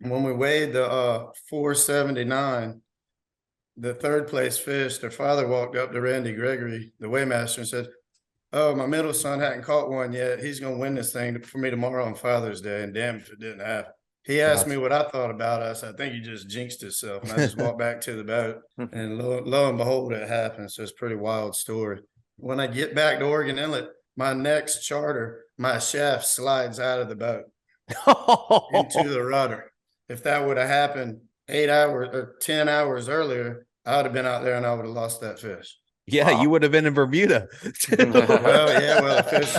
When we weighed the 479, the third place fish, their father walked up to Randy Gregory, the weighmaster, and said, "Oh, my middle son hadn't caught one yet. He's going to win this thing for me tomorrow on Father's Day." And damn if it didn't happen. He asked me what I thought about us. I think he just jinxed himself. And I just walked back to the boat. And lo and behold, it happened. So it's a pretty wild story. When I get back to Oregon Inlet, my next charter, my shaft slides out of the boat into the rudder. If that would have happened 8 hours or 10 hours earlier, I would have been out there and I would have lost that fish. Yeah, wow. You would have been in Bermuda. the fish.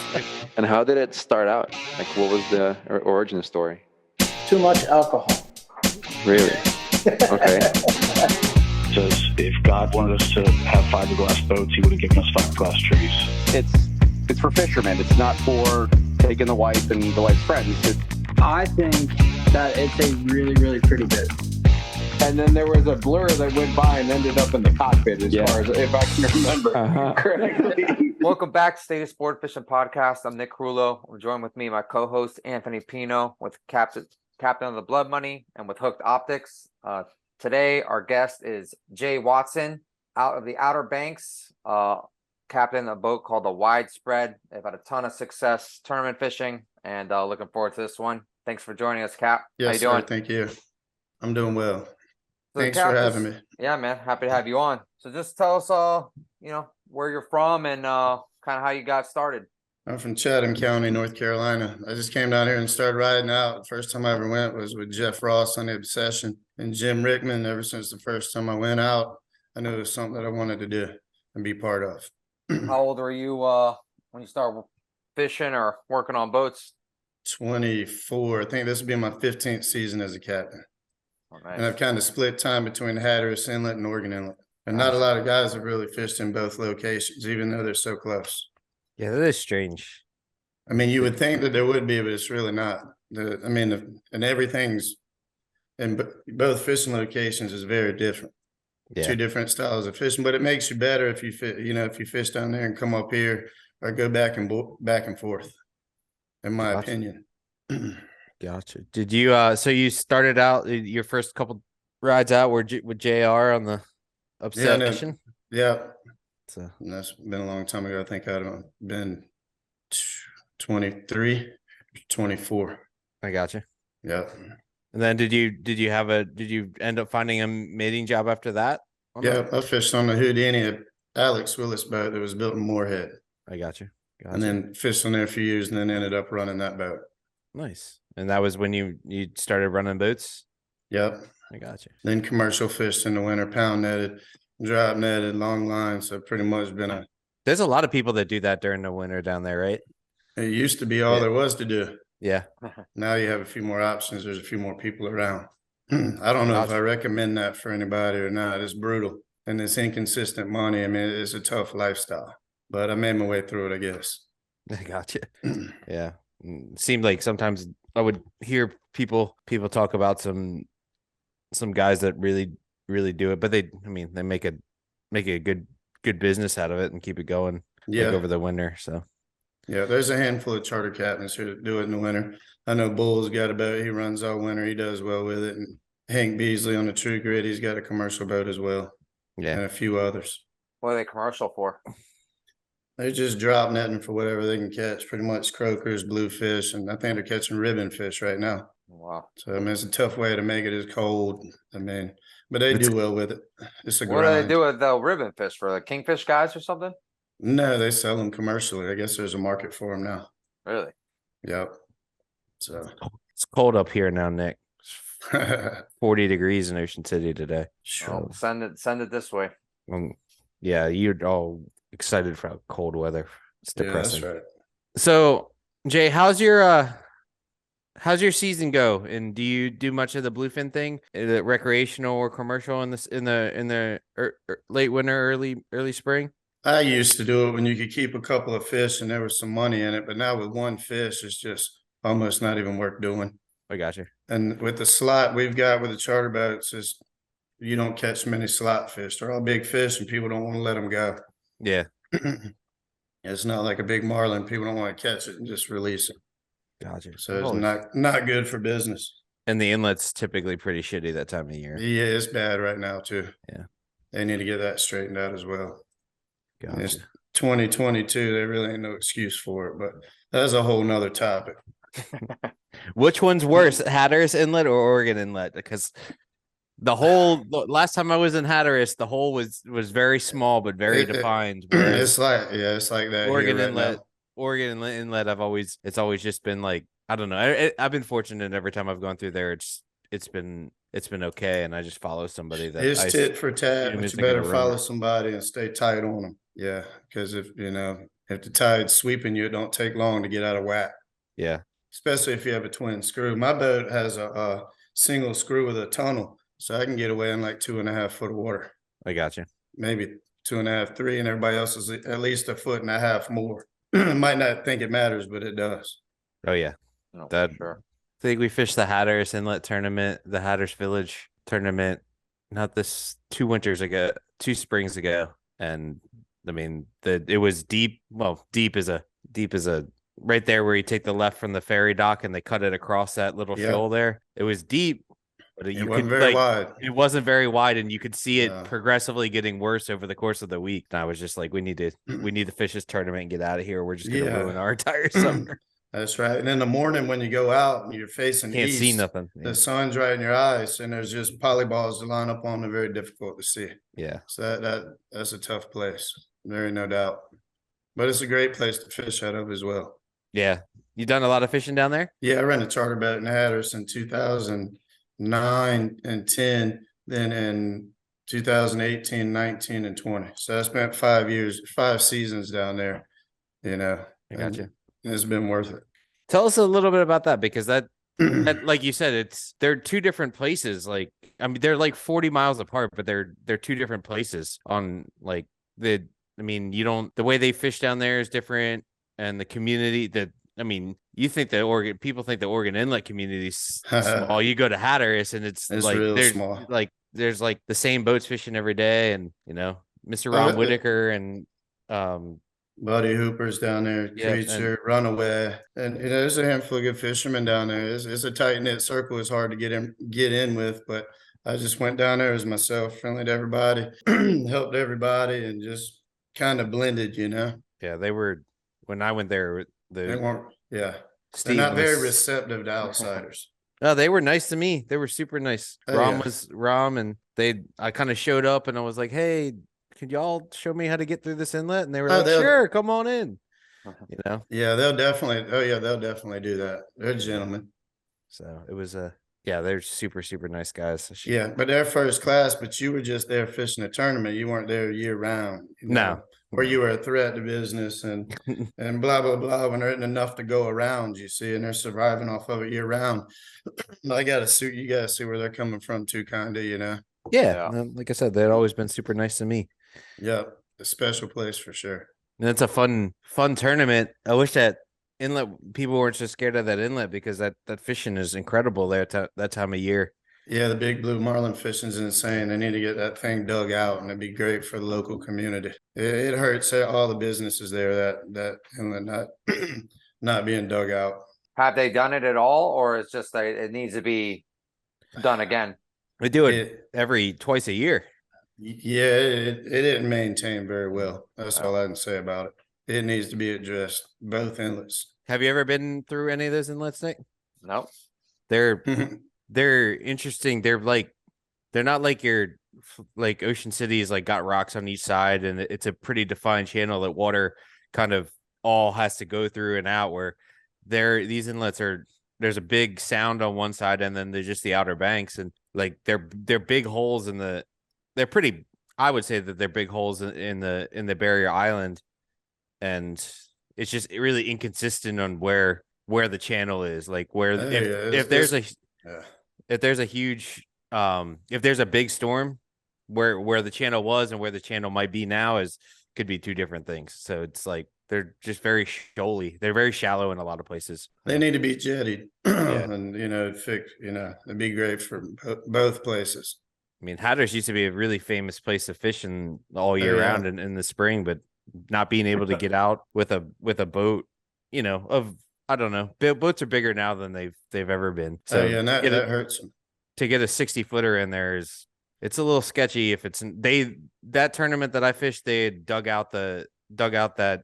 And how did it start out? Like, what was the origin story? Too much alcohol. Really? Okay. Says if God wanted us to have fiberglass boats, he would have given us fiberglass trees. It's for fishermen. It's not for taking the wife and the wife's friends. I think that it's a really, really pretty bit. And then there was a blur that went by and ended up in the cockpit, as far as if I can remember correctly. Welcome back to State of Sport Fishing Podcast. I'm Nick Rulo. I'm joined with me, my co-host Anthony Pino, with Captain of the Blood Money and with Hooked Optics. Today, our guest is Jay Watson, out of the Outer Banks, captain of a boat called the Widespread. They've had a ton of success tournament fishing, and looking forward to this one. Thanks for joining us, Cap. Yes, how you doing? Thank you. I'm doing well. So Thanks Cap, for having me. Yeah, man. Happy to have you on. So just tell us, where you're from and kind of how you got started. I'm from Chatham County, North Carolina. I just came down here and started riding out. The first time I ever went was with Jeff Ross on the Obsession and Jim Rickman. Ever since the first time I went out, I knew it was something that I wanted to do and be part of. How old were you when you started fishing or working on boats? 24. I think this will be my 15th season as a captain. Oh, nice. And I've kind of split time between Hatteras Inlet and Oregon Inlet. And not a lot of guys have really fished in both locations, even though they're so close. Yeah, that is strange. I mean, you would think that there would be, but it's really not. And everything's in both fishing locations is very different. Yeah. Two different styles of fishing, but it makes you better if you fish down there and come up here or go back and forth, in my opinion. Gotcha. Did you so you started out your first couple rides out with JR on the Obsession? Yeah. So that's been a long time ago. I think I'd been 23, 24. I gotcha. Yeah. And then did you end up finding a mating job after that? Yeah, I fished on the Houdini, Alex Willis boat that was built in Moorhead. I gotcha. And then fished on there a few years and then ended up running that boat. Nice. And that was when you started running boats? Yep. I gotcha. Then commercial fished in the winter, pound netted, drop netted, long lines. So pretty much been There's a lot of people that do that during the winter down there, right? It used to be all there was to do. Yeah. Now you have a few more options. There's a few more people around. I don't know if I recommend that for anybody or not. It's brutal and it's inconsistent money. I mean, it's a tough lifestyle, but I made my way through it, I guess. I gotcha. Yeah. It seemed like sometimes I would hear people talk about some guys that really, really do it, but they make a good business out of it and keep it going over the winter. So yeah, there's a handful of charter captains who do it in the winter. I know Bull's got a boat. He runs all winter. He does well with it. And Hank Beasley on the True Grit, he's got a commercial boat as well. Yeah. And a few others. What are they commercial for? They're just drop netting for whatever they can catch, pretty much croakers, bluefish, and I think they're catching ribbon fish right now. Wow. So, I mean, it's a tough way to make it as cold. I mean, but they do well with it. It's a grind. What do they do with the ribbon fish for the kingfish guys or something? No, they sell them commercially. I guess there's a market for them now. Really? Yep. So it's cold up here now, Nick. 40 degrees in Ocean City today. Sure. Oh, send it this way. Yeah, you're all excited for cold weather. It's depressing. Yeah, that's right. So, Jay, how's your season go? And do you do much of the bluefin thing? Is it recreational or commercial in the late winter, early spring? I used to do it when you could keep a couple of fish and there was some money in it, but now with one fish, it's just almost not even worth doing. I got you. And with the slot we've got with the charter boats, is you don't catch many slot fish. They're all big fish and people don't want to let them go. Yeah. It's not like a big marlin. People don't want to catch it and just release it. Gotcha. So it's not good for business. And the inlet's typically pretty shitty that time of year. Yeah, it's bad right now too. Yeah. They need to get that straightened out as well. It's Gotcha. 2022. There really ain't no excuse for it, but that's a whole nother topic. Which one's worse, Hatteras Inlet or Oregon Inlet? Because the last time I was in Hatteras, the hole was very small but very defined. It's like that. Oregon here right Inlet, now. Oregon Inlet. It's always just been like, I don't know. I've been fortunate every time I've gone through there. It's been okay, and I just follow somebody that It's tit for tat, but is you thinking better of follow rumor. somebody and stay tight on them. Yeah, because if the tide's sweeping you, it don't take long to get out of whack. Yeah. Especially if you have a twin screw. My boat has a single screw with a tunnel, so I can get away in like 2.5 foot of water. I got you. Maybe 2.5, 3, and everybody else is at least 1.5 foot more. Might not think it matters, but it does. Oh yeah. No, That for sure. I think we fished the Hatteras Inlet tournament, the Hatteras Village tournament, not this 2 springs ago. And I mean, it was deep. Well, deep is a right there where you take the left from the ferry dock and they cut it across that little shoal there. It was deep, but It wasn't very wide. It wasn't very wide, and you could see it No. progressively getting worse over the course of the week. And I was just like, we need to fish this tournament and get out of here. We're just gonna ruin our entire summer. That's right. And in the morning when you go out and you're facing Can't east, see nothing. Yeah. the sun's right in your eyes, and there's just polyballs to line up on. They're very difficult to see. Yeah. So that's a tough place. There ain't no doubt. But it's a great place to fish out of as well. Yeah. You done a lot of fishing down there? Yeah, I ran a charter boat in Hatteras in 2009 and 10, then in 2018, 19, and 20. So I spent 5 seasons down there, I got and you. it's been worth it. Tell us a little bit about that, because that like you said, they're 2 different places. Like, I mean, they're like 40 miles apart, but they're 2 different places on like the way they fish down there is different, and the community you think that people think the Oregon Inlet community is small. You go to Hatteras and it's like real there's small. there's like the same boats fishing every day, and Mr. Ron Whitaker and Buddy Hooper's down there, Yeah, Creature, Runaway, and there's a handful of good fishermen down there. It's a tight knit circle. It's hard to get in with, but I just went down there as myself, friendly to everybody, helped everybody, and just kind of blended. Yeah, they were when I went there. They weren't. Yeah, Steve they're not very was- receptive to outsiders. No, they were nice to me. They were super nice. Oh, Rom yeah. was Rom, and I kind of showed up and I was like, "Hey, could y'all show me how to get through this inlet?" And they were Oh, like, they'll- "Sure, come on in." Yeah, they'll definitely. Oh yeah, they'll definitely do that. They're gentlemen. So it was they're super, super nice guys. Yeah, but they're first class. But you were just there fishing a tournament. You weren't there year round. No. Or you were a threat to business and blah blah blah. When there isn't enough to go around, you see, and they're surviving off of it year round. You got to see where they're coming from too, kind of. Yeah, like I said, they'd always been super nice to me. Yeah, a special place for sure. And it's a fun tournament. I wish that inlet people weren't so scared of that inlet, because that fishing is incredible there that time of year. Yeah, the big blue marlin fishing is insane. They need to get that thing dug out, and it'd be great for the local community. It hurts all the businesses there that inlet not being dug out. Have they done it at all, or it's just that it needs to be done again? We do it twice a year. Yeah, it didn't maintain very well. That's all I can say about it. It needs to be addressed, both inlets. Have you ever been through any of those inlets, Nick? No. They're interesting. They're not like your like Ocean City is like got rocks on each side, and it's a pretty defined channel that water kind of all has to go through and out, where these inlets there's a big sound on one side, and then there's just the outer banks, and like they're big holes they're pretty, I would say that they're big holes in the barrier island, and it's just really inconsistent on where the channel is, like where if there's a huge if there's a big storm, where the channel was and where the channel might be now could be 2 different things. So it's like they're just very shoaly. They're very shallow in a lot of places. They need to be jettied, and it'd be great for both places. I mean, Hatteras used to be a really famous place to fish all year round in the spring, but not being able to get out with a boat, I don't know. Boats are bigger now than they've ever been. So So yeah, and that hurts them. to get a 60-footer in there it's a little sketcy. If it's that tournament that I fished, they had dug out that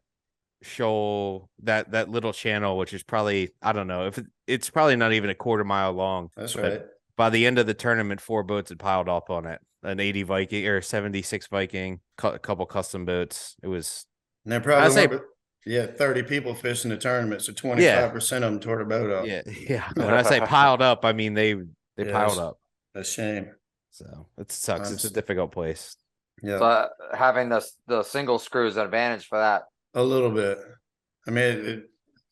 shoal, that little channel, which is probably, I don't know, if it's probably not even a quarter mile long. That's but right. By the end of the tournament, 4 boats had piled up on it. An 80 Viking or 76 Viking, a couple custom boats. It was. And there probably weren't 30 people fishing the tournament, so 25% of them tore the boat up. Yeah. When I say piled up, I mean they piled up. A shame. So it sucks. It's a difficult place. Yeah, So having the single screw is an advantage for that. a little bit. I mean,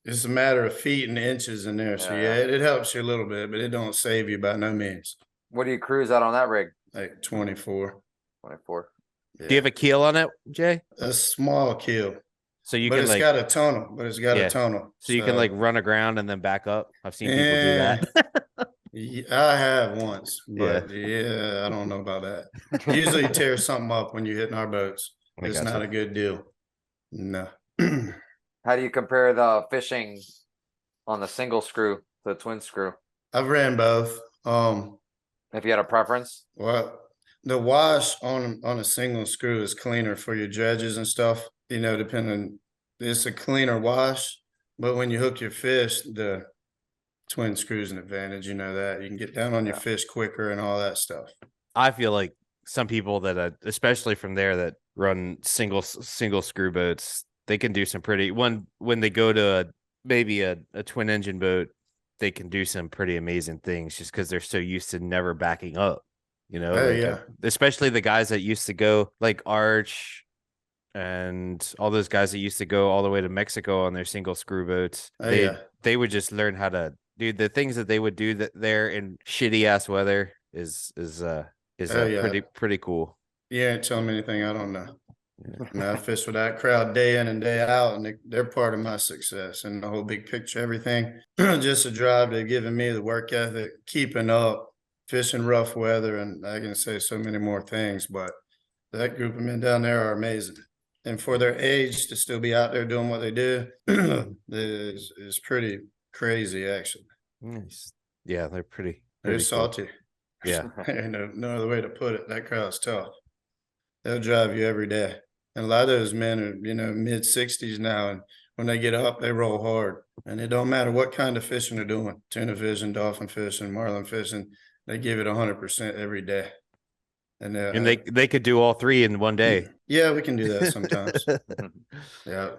it's a matter of feet and inches in there. So yeah, it helps you a little bit, but it don't save you by no means. What do you cruise out on that rig? Like 24. 24. Yeah. Do you have a keel on it, Jay? A small keel, So you but can it's got a tunnel. a tunnel. So you can like run aground and then back up. I've seen people do that. I have once, but yeah, I don't know about that. Usually you tear something up when you're hitting our boats. It's not a good deal. No. How do you compare the fishing on the single screw to the twin screw? I've ran both. If you had a preference? Well, the wash on a single screw is cleaner for your dredges and stuff. You know, it's a cleaner wash. But when you hook your fish, the twin screw's an advantage. You know that you can get down on your fish quicker and all that stuff. I feel like some people that, especially from there, that run single screw boats, they can do some pretty. When they go to maybe a twin engine boat, they can do some pretty amazing things just because they're so used to never backing up. You know, especially the guys that used to go like Arch and all those guys that used to go all the way to Mexico on their single screw boats. They would just learn how to do the things that they would do there in shitty ass weather is pretty cool. Yeah, ain't telling me anything I don't know. I mean, I fish with that crowd day in and day out, and they're part of my success and the whole big picture, everything. Just a drive to giving me the work ethic, keeping up, fishing rough weather, and I can say so many more things, but that group of men down there are amazing. And for their age to still be out there doing what they do is pretty crazy, actually. Nice. Yeah, they're pretty salty. Cool. Yeah. no other way to put it. That crowd's tough. They'll drive you every day. And a lot of those men are, mid-60s now. And when they get up, they roll hard. And it don't matter what kind of fishing they're doing. Tuna fishing, dolphin fishing, marlin fishing. They give it 100% every day. And they could do all 3 in one day. Yeah, we can do that sometimes. Yeah.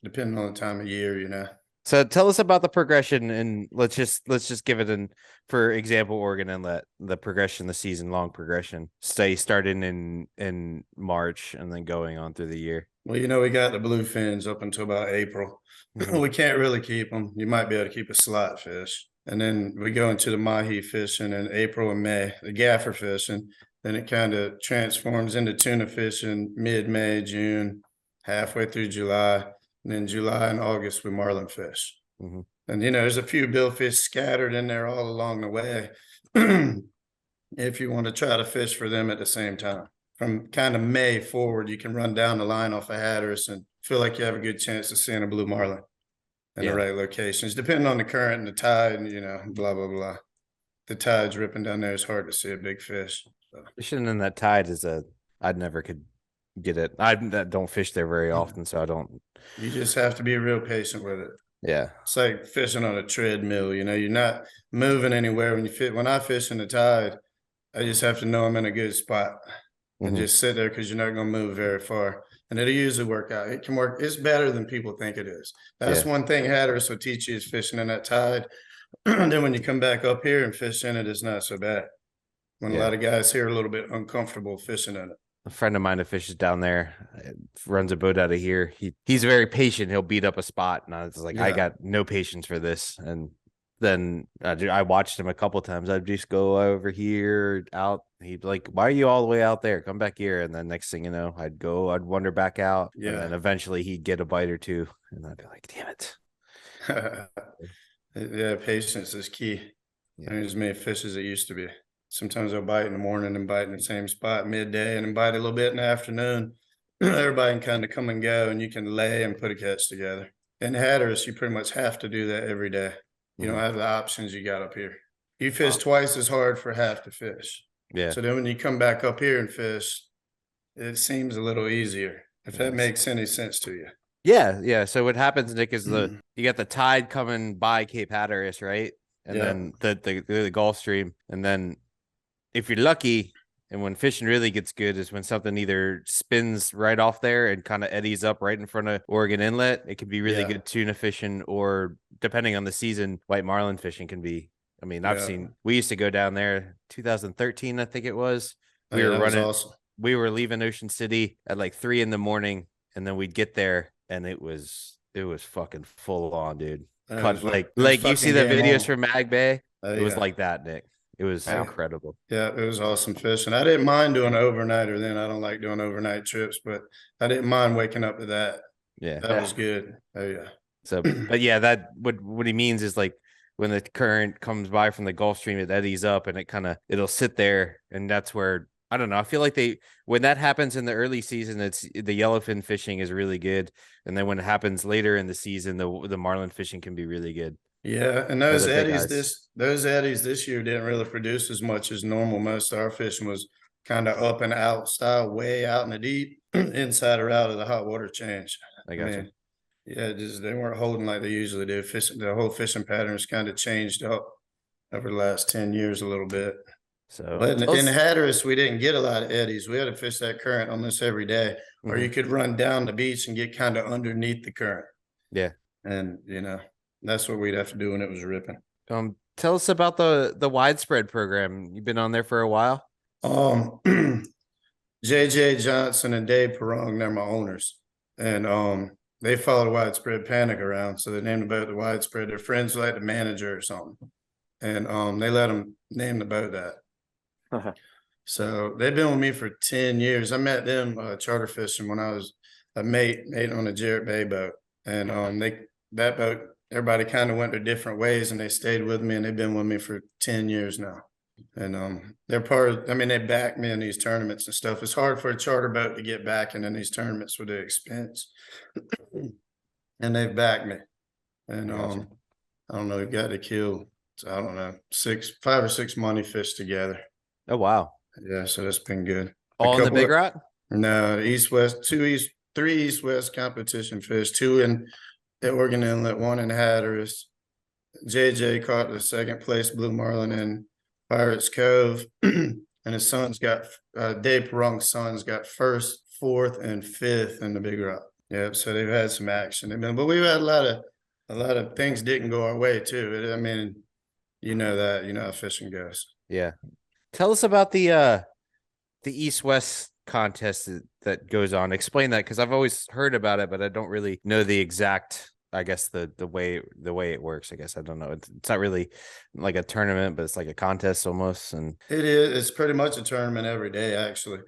Depending on the time of year, So tell us about the progression, and let's just give it for example, Oregon Inlet, the progression, the season long progression, starting in March and then going on through the year. Well, we got the bluefins up until about April. Mm-hmm. We can't really keep them. You might be able to keep a slot fish. And then we go into the mahi fishing in April and May, the gaffer fishing. Then it kind of transforms into tuna fishing mid-May, June, halfway through July. And then July and August with marlin fish. Mm-hmm. And, there's a few billfish scattered in there all along the way. If you want to try to fish for them at the same time. From kind of May forward, you can run down the line off of Hatteras and feel like you have a good chance of seeing a blue marlin in the right locations, depending on the current and the tide and, blah, blah, blah. The tide's ripping down there. It's hard to see a big fish. So. Fishing in that tide I never could get it. I don't fish there very often, so I don't. You just have to be real patient with it. Yeah, it's like fishing on a treadmill. You're not moving anywhere when you fit. When I fish in the tide, I just have to know I'm in a good spot and just sit there because you're not going to move very far, and it'll usually work out. It can work. It's better than people think it is. That's one thing Hatteras will teach you is fishing in that tide. Then when you come back up here and fish in it, it's not so bad. When a lot of guys here are a little bit uncomfortable fishing in it. A friend of mine that fishes down there, runs a boat out of here. He's very patient. He'll beat up a spot, and I was like, I got no patience for this. And then I watched him a couple of times. I'd just go over here, out. He'd be like, "Why are you all the way out there? Come back here." And then next thing you know, I'd wander back out. Yeah. And then eventually he'd get a bite or two, and I'd be like, "Damn it!" Yeah, patience is key. There's as many fish as it used to be. Sometimes I'll bite in the morning and bite in the same spot midday and then bite a little bit in the afternoon. Everybody can kind of come and go, and you can lay and put a catch together. in Hatteras, you pretty much have to do that every day. You don't have the options you got up here. You fish twice as hard for half the fish. Yeah. So then when you come back up here and fish, it seems a little easier, if that makes any sense to you. Yeah. So what happens, Nick, is you got the tide coming by Cape Hatteras, right? And then the Gulf Stream. And then if you're lucky, and when fishing really gets good is when something either spins right off there and kind of eddies up right in front of Oregon Inlet. It could be really good tuna fishing, or depending on the season, white marlin fishing can be. I mean, we used to go down there 2013, I think it was. We were running. Awesome. We were leaving Ocean City at like 3 a.m, and then we'd get there and it was fucking full on, dude. Like you see the videos from Mag Bay. It was like that, Nick. It was incredible. Yeah, it was awesome fishing. I didn't mind doing overnighter then. I don't like doing overnight trips, but I didn't mind waking up to that. Yeah. That was good. Oh yeah. So, but yeah, that what he means is like when the current comes by from the Gulf Stream, it eddies up and it'll sit there. And that's where, I don't know. I feel like when that happens in the early season, it's the yellowfin fishing is really good. And then when it happens later in the season, the marlin fishing can be really good. Yeah, and those eddies this year didn't really produce as much as normal. Most of our fishing was kind of up and out style, way out in the deep, inside or out of the hot water change. I gotcha. Yeah, they weren't holding like they usually do. The whole fishing patterns kind of changed up over the last 10 years a little bit. So, but in Hatteras, we didn't get a lot of eddies. We had to fish that current almost every day, or you could run down the beach and get kind of underneath the current. Yeah, and that's what we'd have to do when it was ripping. Tell us about the widespread program. You've been on there for a while. JJ Johnson and Dave Perrong, they're my owners, and they followed Widespread Panic around, so they named the boat the Widespread. They're friends with like the manager or something, and they let them name the boat that. So they've been with me for 10 years. I met them charter fishing when I was a mate on a Jarrett Bay boat, and that boat. Everybody kind of went their different ways, and they stayed with me, and they've been with me for 10 years now. And they're they back me in these tournaments and stuff. It's hard for a charter boat to get back in these tournaments with the expense. And they've backed me. And I don't know, we've got to kill, I don't know, 5 or 6 money fish together. Oh wow. Yeah, so that's been good. All in the big rod? No, east-west, 3 east-west competition fish, 2 at Oregon Inlet, 1 in Hatteras. JJ caught the 2nd place blue marlin in Pirates Cove, and his son's got Dave Perrong's son's got 1st, 4th, and 5th in the big rod. Yeah, so they've had some action. But we've had a lot of things didn't go our way too. I mean, you know how fishing goes. Yeah. Tell us about the East-West contest that goes on. Explain that, because I've always heard about it, but I don't really know the exact, I guess the way it works. I guess I don't know. It's not really like a tournament, but it's like a contest almost. And it is. It's pretty much a tournament every day, actually.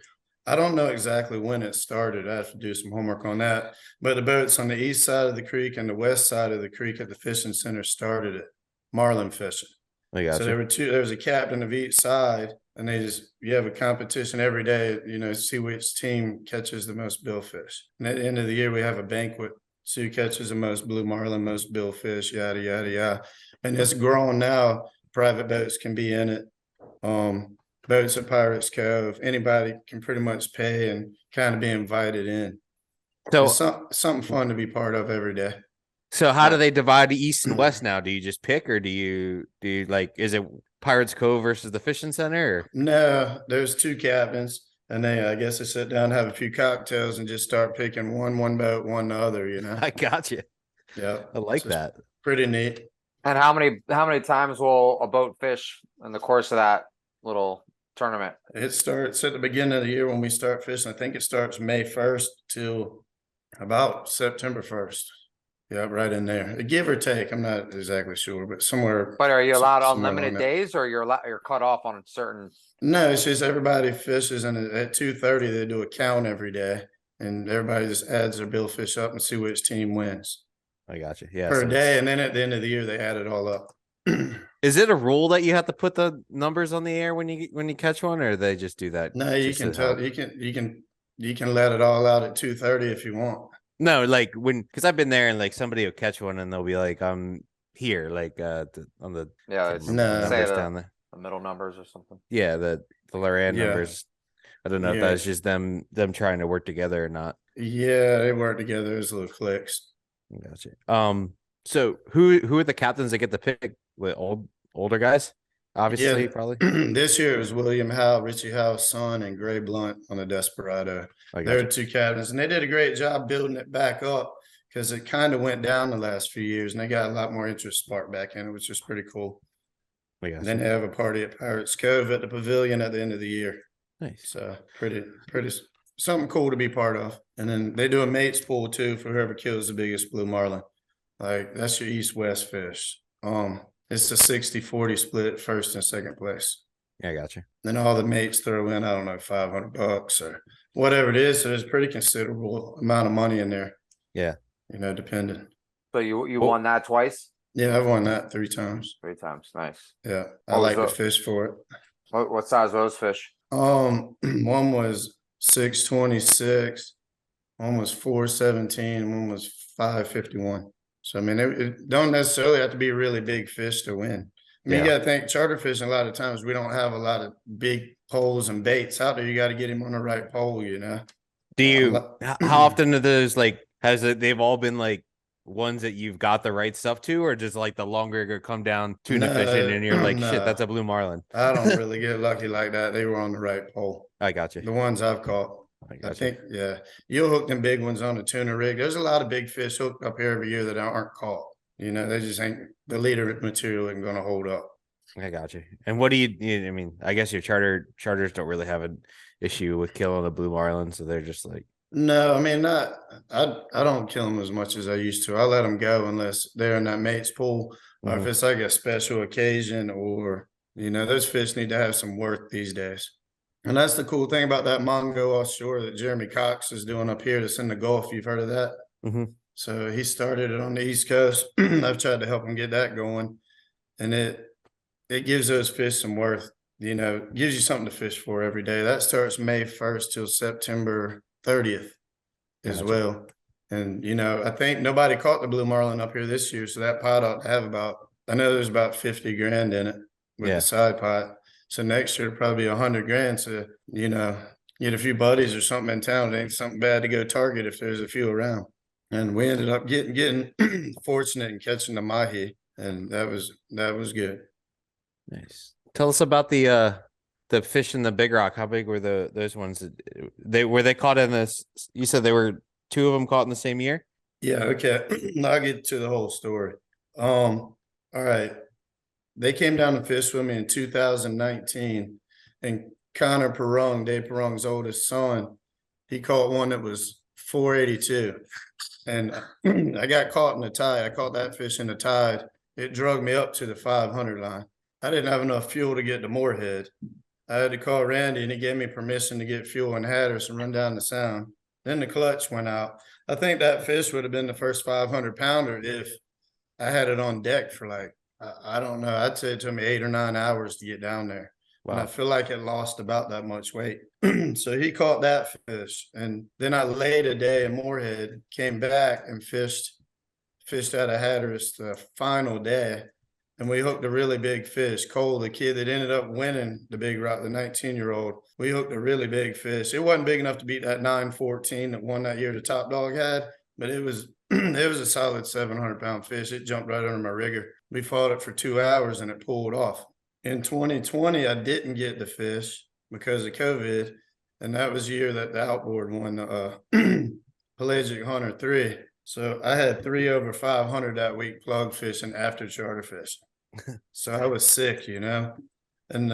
I don't know exactly when it started. I have to do some homework on that. But the boats on the east side of the creek and the west side of the creek at the fishing center started it, marlin fishing. So there was a captain of each side, and you have a competition every day, see which team catches the most billfish. And at the end of the year, we have a banquet. So who catches the most blue marlin, most billfish, yada, yada, yada. And it's growing now. Private boats can be in it. Boats at Pirates Cove. Anybody can pretty much pay and kind of be invited in. So it's something fun to be part of every day. So how do they divide the east and west now? Do you just pick, or do you like, is it Pirates Cove versus the fishing center? Or? No, there's 2 captains, and I guess they sit down, have a few cocktails, and just start picking one boat, one the other. I got you. Yeah, I like that. Pretty neat. And how many times will a boat fish in the course of that little tournament? It starts at the beginning of the year when we start fishing. I think it starts May 1st till about September 1st. Yeah, right in there. Give or take. I'm not exactly sure, but somewhere. But are you allowed unlimited days, or you're cut off on a certain? No, it's just everybody fishes, and at 2:30 they do a count every day, and everybody just adds their billfish up and see which team wins. I got you. Yeah, per day, and then at the end of the year they add it all up. Is it a rule that you have to put the numbers on the air when you catch one, or they just do that? No, you can tell. You can let it all out at 2:30 if you want. No, like because I've been there and like somebody will catch one and they'll be like, I'm here, like on the Yeah, can't it's remember the No. say numbers the, down there. the middle numbers or something. Yeah, the Loran Yeah. numbers. I don't know if Yeah. that's just them trying to work together or not. Yeah, they work together as little cliques. Gotcha. So who are the captains that get the pick? With older guys? Obviously, Yeah, probably. this year it was William Howe, Richie Howe's son, and Gray Blunt on the Desperado. I They're gotcha. the two captains, and they did a great job building it back up because it kind of went down the last few years, and they got a lot more interest sparked back in it, which is pretty cool. I And then gotcha. they have a party at Pirates Cove at the Pavilion at the end of the year. Nice. So pretty something cool to be part of. And then they do a mates pool too for whoever kills the biggest blue marlin. Like that's your east-west fish. It's a 60-40 split, first and second place. Yeah, I gotcha. Then all the mates throw in, I don't know, $500 or whatever it is. So there's pretty considerable amount of money in there. Yeah. Depending. So you Well- won that twice? Yeah, I've won that 3 times. 3 times. Nice. Yeah, I What was like to the- fish for it. What size were those fish? One was 626, one was 417, and one was 551. So I mean, it don't necessarily have to be a really big fish to win. I mean, you Yeah. got to think charter fishing. A lot of times we don't have a lot of big poles and baits out there. You got to get him on the right pole, Do you? lo- How often are those like? They've all been like ones that you've got the right stuff to, or just like the longer it come down tuna No, fishing and you're like, shit, no. that's a blue marlin. I don't really get lucky like that. They were on the right pole. I got you. The ones I've caught. I I got you. think, yeah, you'll hook them big ones on the tuna rig. There's a lot of big fish hooked up here every year that aren't caught. They just ain't the leader material ain't going to hold up. I got you. And what do you? I mean, I guess your charters don't really have an issue with killing a blue marlin, so they're just like, No, I mean, not. I don't kill them as much as I used to. I let them go unless they're in that mate's pool, or if Mhm. it's like a special occasion, or those fish need to have some worth these days. And that's the cool thing about that Mongo offshore that Jeremy Cox is doing up here. That's in the Gulf. You've heard of that? Mhm. So he started it on the East Coast. I've tried to help him get that going, and it gives those fish some worth. Gives you something to fish for every day. That starts May 1st till September 30th as Gotcha. well. And I think nobody caught the blue marlin up here this year, so that pot ought to have I know there's about 50 grand in it with Yeah. the side pot. So next year probably 100 grand. So get a few buddies or something in town. It ain't something bad to go target if there's a few around. And we ended up getting fortunate and catching the mahi, and that was good. Nice. Tell us about the fish in the Big Rock. How big were those ones? Were they caught in this? You said they were 2 of them caught in the same year. Yeah, okay. I'll get to the whole story. All right. They came down to fish with me in 2019, and Connor Perrong, Dave Perrong's oldest son, he caught one that was 482. And I got caught in the tide. I caught that fish in the tide. It drug me up to the 500 line. I didn't have enough fuel to get to Moorhead. I had to call Randy, and he gave me permission to get fuel in Hatteras and run down the Sound. Then the clutch went out. I think that fish would have been the first 500 pounder if I had it on deck for I don't know. I'd say it took me 8 or 9 hours to get down there. And I Wow. feel like it lost about that much weight. So he caught that fish. And then I laid a day in Moorhead, came back and fished out of Hatteras the final day. And we hooked a really big fish. Cole, the kid that ended up winning the Big Rock, the 19-year-old, we hooked a really big fish. It wasn't big enough to beat that 914 that won that year the Top Dog had, but it was it was a solid 700-pound fish. It jumped right under my rigger. We fought it for 2 hours and it pulled off. In 2020, I didn't get the fish because of COVID, and that was the year that the outboard won the Pelagic Hunter 3. So I had 3 over 500 that week plug fishing after charter fishing. So I was sick, And in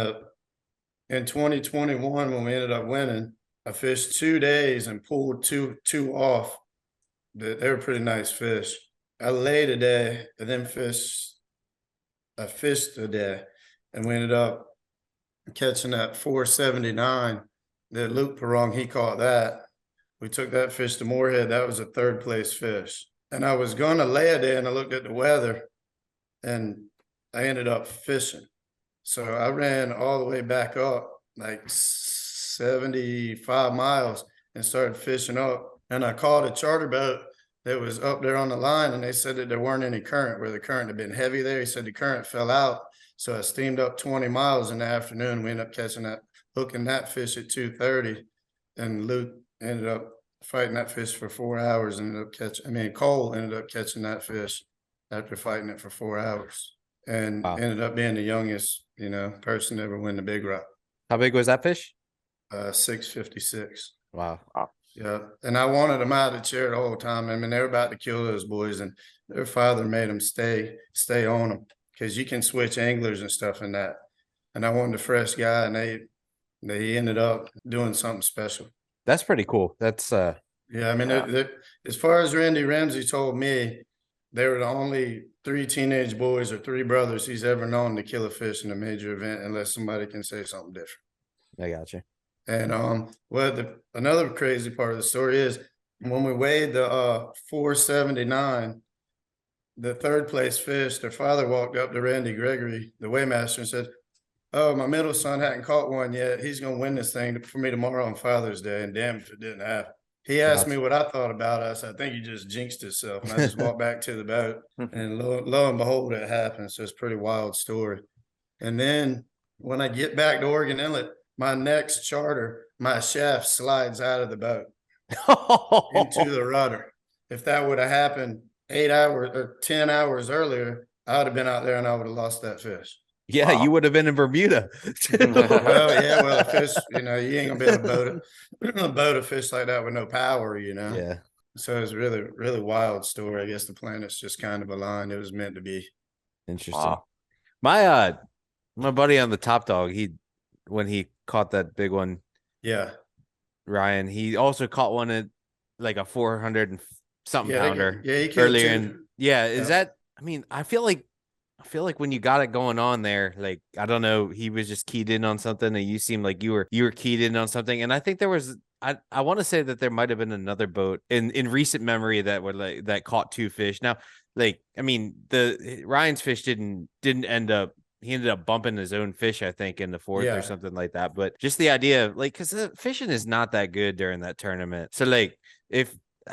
2021, when we ended up winning, I fished 2 days and pulled two off. They were pretty nice fish. I laid a day and then I fished a day, and we ended up catching that 479 that Luke Perrong, he caught that. We took that fish to Moorhead. That was a 3rd place fish. And I was going to lay a day, and I looked at the weather, and I ended up fishing. So I ran all the way back up like 75 miles and started fishing up. And I caught a charter boat that was up there on the line, and they said that there weren't any current where the current had been heavy there. He said the current fell out. So I steamed up 20 miles in the afternoon. We ended up hooking that fish at 2:30, and Luke ended up fighting that fish for 4 hours. Cole ended up catching that fish after fighting it for 4 hours, and ended up being the youngest, person to ever win the big rock. How big was that fish? 656. Wow. Yeah, and I wanted them out of the chair the whole time. I mean, they were about to kill those boys, and their father made them stay on them because you can switch anglers and stuff in that. And I wanted a fresh guy, and they ended up doing something special. That's pretty cool. That's yeah. I mean, as far as Randy Ramsey told me, they were the only 3 teenage boys or 3 brothers he's ever known to kill a fish in a major event, unless somebody can say something different. I got you. And another crazy part of the story is when we weighed the 479, the third place fish, their father walked up to Randy Gregory, the weighmaster, and said, "Oh, my middle son hadn't caught one yet. He's going to win this thing for me tomorrow on Father's Day." And damn if it didn't happen. He asked me what I thought about it. I said, "I think you just jinxed yourself." And I just walked back to the boat, and lo and behold, it happened. So it's a pretty wild story. And then when I get back to Oregon Inlet, my next charter, my shaft slides out of the boat into the rudder. If that would have happened 8 hours or 10 hours earlier, I would have been out there and I would have lost that fish. Yeah, you would have been in Bermuda. Well, a fish, you ain't gonna be able to boat a fish like that with no power, Yeah. So it's really, really wild story. I guess the planets just kind of aligned. It was meant to be. Interesting. My buddy on the Top Dog, when he caught that big one, yeah, Ryan, he also caught one at like a 400 and something pounder. He killed earlier. Is that? I mean, I feel like when you got it going on there, like, I don't know, he was just keyed in on something, and you seemed like you were keyed in on something. And I think there was, I want to say that there might have been another boat in recent memory that caught 2 fish. Now, like, I mean, Ryan's fish didn't end up. He ended up bumping his own fish, I think, in the 4th or something like that. But just the idea of, like, because the fishing is not that good during that tournament. So, like,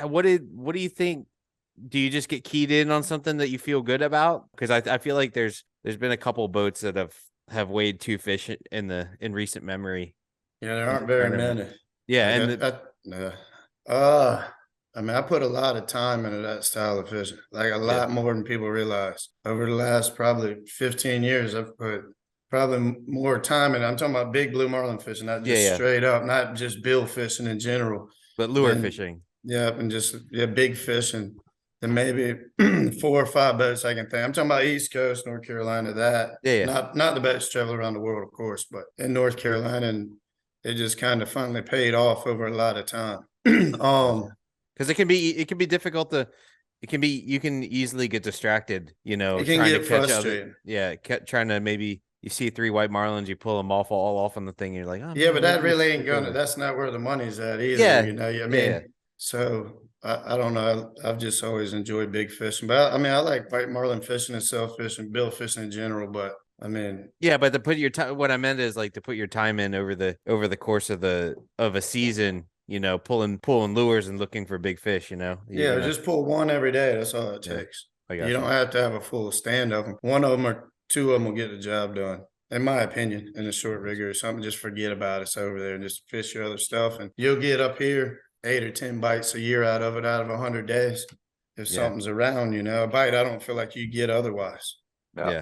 what do you think? Do you just get keyed in on something that you feel good about? Because I feel like there's been a couple boats that have weighed 2 fish in recent memory. Yeah, there aren't very many. Yeah, I mean, I put a lot of time into that style of fishing, like a lot more than people realize. Over the last probably 15 years, I've put probably more time in. I'm talking about big blue marlin fishing, not just straight up, not just bill fishing in general, but lure fishing. Yeah, and just big fishing. And maybe 4 or 5 boats I can think. I'm talking about East Coast, North Carolina, not the boats travel around the world, of course, but in North Carolina, and it just kind of finally paid off over a lot of time. Because it can be difficult you can easily get distracted, it can get frustrating. Trying to, maybe you see 3 white marlins, you pull them all off on the thing, and you're like, oh, yeah, man, but that really ain't that's not where the money's at either. Yeah. So I don't know. I've just always enjoyed big fishing, but I like white marlin fishing and self fishing, bill fishing in general. But I mean, yeah, but to put your time, what I meant is, like, to put your time in over the course of a season, pulling lures and looking for big fish, just pull one every day. That's all it takes. You don't have to have a full stand of them. One of them or 2 of them will get the job done, in my opinion, in a short rigger or something. Just forget about it. It's over there and just fish your other stuff, and you'll get up here 8 or 10 bites a year out of 100 days. If something's around, a bite I don't feel like you get otherwise. Yeah.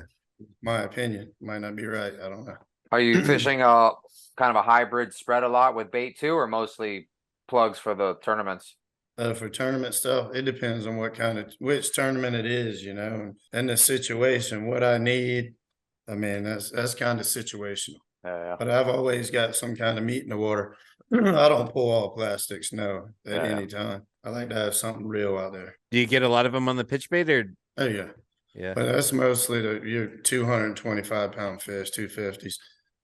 My opinion might not be right. I don't know. Are you fishing kind of a hybrid spread a lot with bait too, or mostly plugs for the tournaments? For tournament stuff, it depends on which tournament it is, and the situation, what I need. I mean, that's kind of situational. Yeah. But I've always got some kind of meat in the water. I don't pull all plastics, no, at any time. I like to have something real out there. Do you get a lot of them on the pitch bait, or? Oh yeah. Yeah. But that's mostly your 225-pound fish, 250s,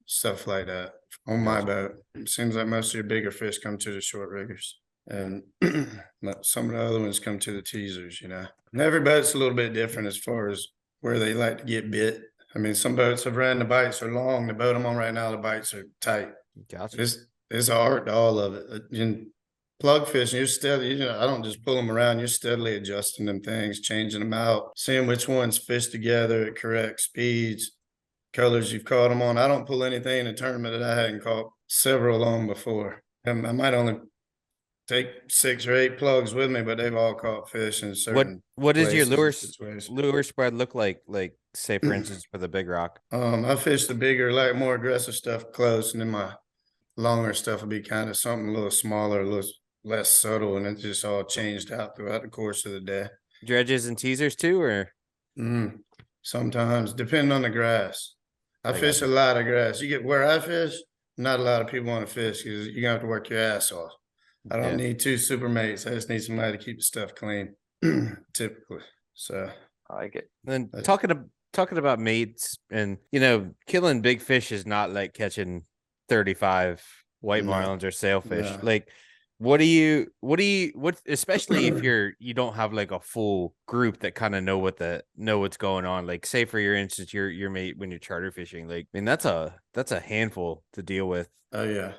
stuff like that on my boat. It seems like most of your bigger fish come to the short riggers, and some of the other ones come to the teasers, And every boat's a little bit different as far as where they like to get bit. I mean, some boats I've ran, the bites are long. The boat I'm on right now, the bites are tight. Gotcha. It's an art to all of it. plug fishing, you're steadily, I don't just pull them around. You're steadily adjusting them things, changing them out, seeing which ones fish together at correct speeds, colors you've caught them on. I don't pull anything in a tournament that I hadn't caught several on before. And I might only take 6 or 8 plugs with me, but they've all caught fish in certain. What does your places and lure situations. lure spread look like? Like, say for instance, for the big rock. I fish the bigger, like more aggressive stuff close, and then my longer stuff will be kind of something a little smaller, a little less subtle, and it just all changed out throughout the course of the day. Dredges and teasers too, or Sometimes, depending on the grass. I fish gotcha. a lot of grass. You get where I fish, not a lot of people want to fish because you're gonna have to work your ass off. I don't need 2 super mates. I just need somebody to keep the stuff clean, typically. So I like it. then talking about mates, and killing big fish is not like catching 35 white No. marlins or sailfish. No. Like, what especially if you don't have like a full group that kind of know what's going on. Like, say for your instance, your mate when you're charter fishing, like, I mean, that's a handful to deal with. oh yeah.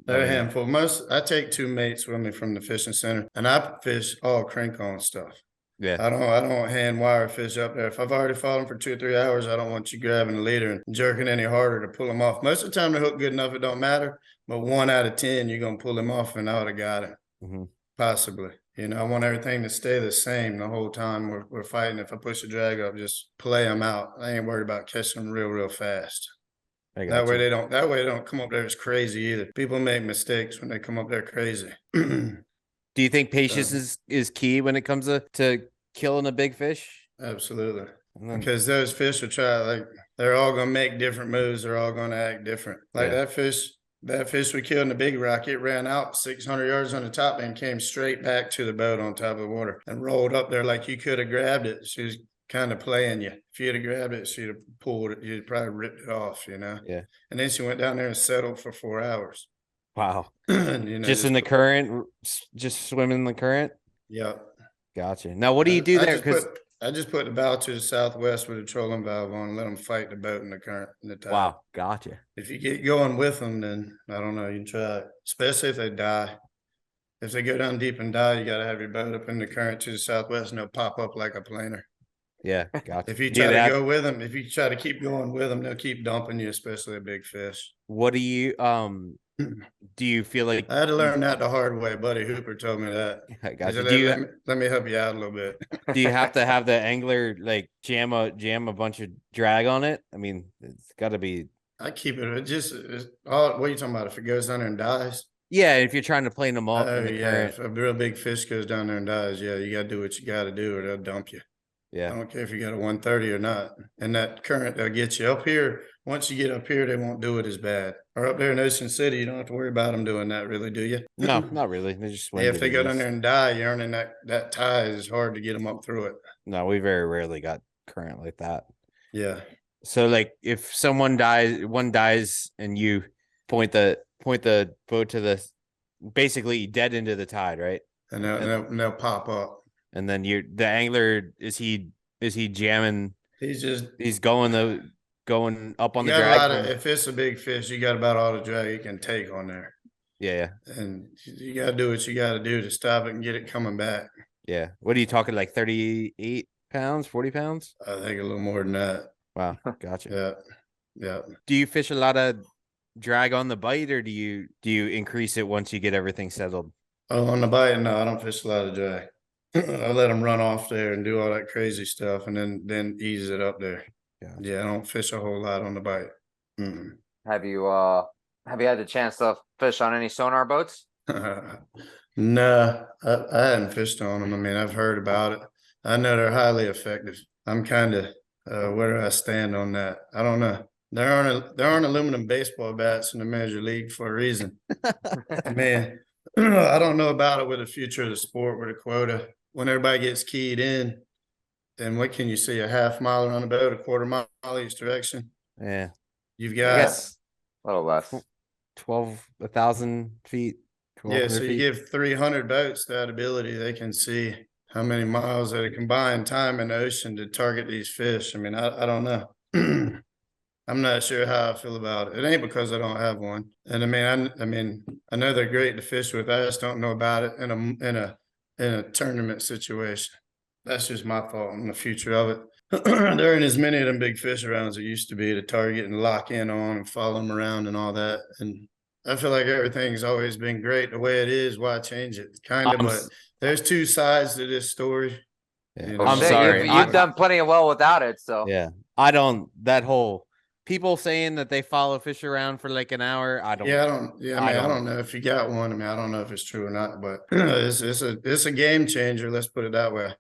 They're a handful. I take 2 mates with me from the fishing center, and I fish all crank on stuff. Yeah. I don't hand wire fish up there. If I've already fought them for 2 or 3 hours, I don't want you grabbing the leader and jerking any harder to pull them off. Most of the time, they hook good enough, it don't matter. But 1 out of 10, you're gonna pull him off, and I would have got him, possibly. I want everything to stay the same the whole time we're fighting. If I push a drag up, just play them out. I ain't worried about catching them real fast. That way they don't come up there as crazy either. People make mistakes when they come up there crazy. Do you think patience is key when it comes to killing a big fish? Absolutely. Because those fish will try, they're all gonna make different moves, they're all gonna act different. That fish we killed in the big rock, it ran out 600 yards on the top and came straight back to the boat on top of the water and rolled up there like you could have grabbed it. She was kind of playing you. If you'd have grabbed it, she'd have pulled it, you'd probably ripped it off, Yeah. And then she went down there and settled for 4 hours. Wow. And, just in the current, just swimming in the current? Yeah. Gotcha. Now, what do you do there? Because I just put the bow to the southwest with a trolling valve on and let them fight the boat in the current in the tide. Wow, gotcha. If you get going with them, then I don't know, you can try it. Especially if they die. If they go down deep and die, you got to have your boat up in the current to the southwest and they'll pop up like a planer. Yeah, gotcha. If you try to go with them, if you try to keep going with them, they'll keep dumping you, especially a big fish. What do you feel like? I had to learn that the hard way. Buddy Hooper told me that. I gotcha. Let me help you out a little bit. Do you have to have the angler like jam a bunch of drag on it? I mean, it's got to be. I keep it. What are you talking about? If it goes down there and dies? Yeah, if you're trying to plane them off. If a real big fish goes down there and dies, you got to do what you got to do, or they'll dump you. Yeah, I don't care if you got a 130 or not. And that current, they'll get you up here. Once you get up here, they won't do it as bad. Or up there in Ocean City, you don't have to worry about them doing that, really, do you? No, not really. They just if they go down there and die, you're earning that tie. It's hard to get them up through it. No, we very rarely got current like that. Yeah. So, like, if one dies, and you point the boat to the basically dead into the tide, right? And they'll pop up. And then the angler, is he jamming? He's going up on the drag. If it's a big fish, you got about all the drag you can take on there. Yeah. And you got to do what you got to do to stop it and get it coming back. Yeah. What are you talking, like 38 pounds, 40 pounds? I think a little more than that. Wow. Gotcha. Yeah. Do you fish a lot of drag on the bite, or do you increase it once you get everything settled? Oh, on the bite? No, I don't fish a lot of drag. I let them run off there and do all that crazy stuff, and then ease it up there. Yeah, I don't fish a whole lot on the bite. Mm-mm. Have you had the chance to fish on any sonar boats? No, I hadn't fished on them. I mean, I've heard about it. I know they're highly effective. I'm kind of where do I stand on that? I don't know. There aren't aluminum baseball bats in the Major League for a reason. Man, I don't know about it with the future of the sport with a quota. When everybody gets keyed in, then what can you see? A half mile on a boat, a quarter mile each direction. Yeah. You've got a little less. 1,000 feet. Yeah, so you give 300 boats that ability, they can see how many miles at a combined time in the ocean to target these fish. I mean, I don't know. I'm not sure how I feel about it. It ain't because I don't have one. And I mean, I know they're great to fish with. I just don't know about it in a tournament situation. That's just my thought on the future of it. There ain't as many of them big fish around as it used to be to target and lock in on and follow them around and all that. And I feel like everything's always been great the way it is. Why change it? Kind of, but there's two sides to this story. Yeah. You know, I'm Shit, sorry. You've done plenty of well without it, so Yeah, I don't. That whole people saying that they follow fish around for like an hour. I don't. Yeah, I don't. Yeah, I don't know if you got one. I mean, I don't know if it's true or not, but it's a game changer. Let's put it that way.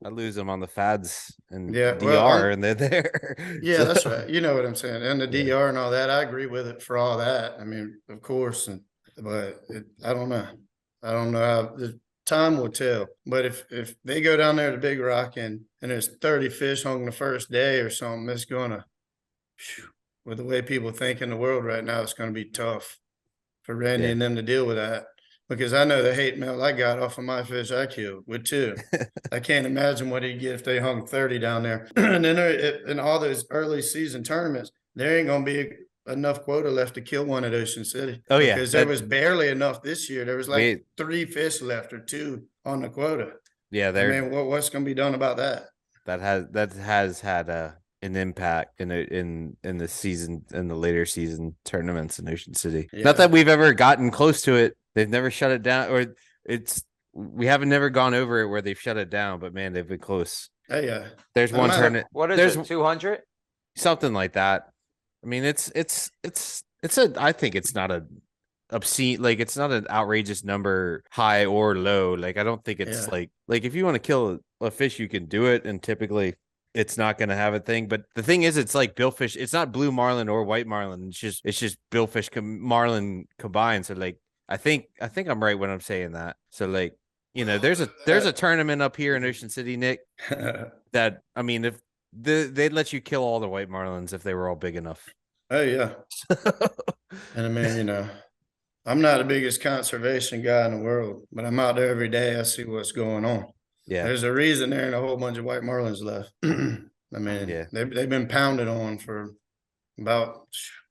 I lose them on the fads and Yeah, DR, well, and they're there. Yeah, So, that's right. You know what I'm saying, and the Yeah. DR and all that. I agree with it for all that. I mean, of course, but I don't know. I don't know how the time will tell. But if they go down there to Big Rock and there's 30 fish hung the first day or something, it's gonna. With the way people think in the world right now, it's going to be tough for Randy Yeah. and them to deal with that, because I know the hate mail I got off of my fish I killed with 2. I can't imagine what he'd get if they hung 30 down there. And then in all those early season tournaments, there ain't going to be enough quota left to kill one at Ocean City. Oh, yeah, because there was barely enough this year. There was like 3 fish left or 2 on the quota. Yeah, I mean, what's going to be done about that? That has had an impact in the season, in the later season tournaments in Ocean City. Yeah. Not that we've ever gotten close to it. They've never shut it down, or we haven't never gone over it where they've shut it down, but man, they've been close. Hey, yeah. There's one tournament. What is there's it? 200? something like that. I mean, it's I think it's not a obscene, like it's not an outrageous number, high or low. Like I don't think it's like if you want to kill a fish, you can do it, and typically it's not going to have a thing. But the thing is, it's like billfish. It's not blue marlin or white marlin. It's just billfish marlin combined. So like I think I'm right when I'm saying that. So like, you know, there's a tournament up here in Ocean City, Nick, that, I mean, if they'd let you kill all the white marlins if they were all big enough. Oh yeah. And I mean, you know, I'm not the biggest conservation guy in the world, but I'm out there every day. I see what's going on. Yeah. There's a reason there ain't a whole bunch of white marlins left. I mean, Yeah. they've been pounded on for about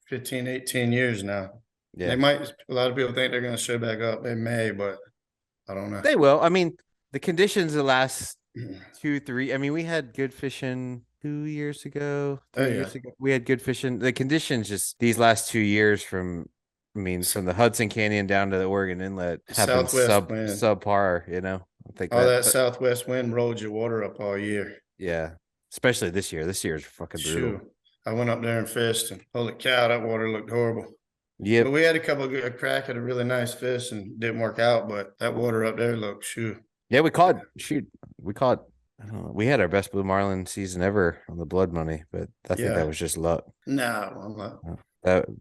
15, 18 years now. Yeah. They might, a lot of people think they're going to show back up. They may, but I don't know. They will. I mean, the conditions the last 2, 3. I mean, we had good fishing 2 years ago, 3 years ago. We had good fishing. The conditions just these last 2 years from the Hudson Canyon down to the Oregon Inlet have been subpar, you know. I think all that southwest wind rolled your water up all year. Yeah. Especially this year. This year is fucking brutal. I went up there and fished, and holy cow, that water looked horrible. Yeah. But we had a crack at a really nice fish and didn't work out, but that water up there looked Yeah, we caught I don't know, we had our best blue marlin season ever on the blood money, but I think that was just luck. No, I'm not.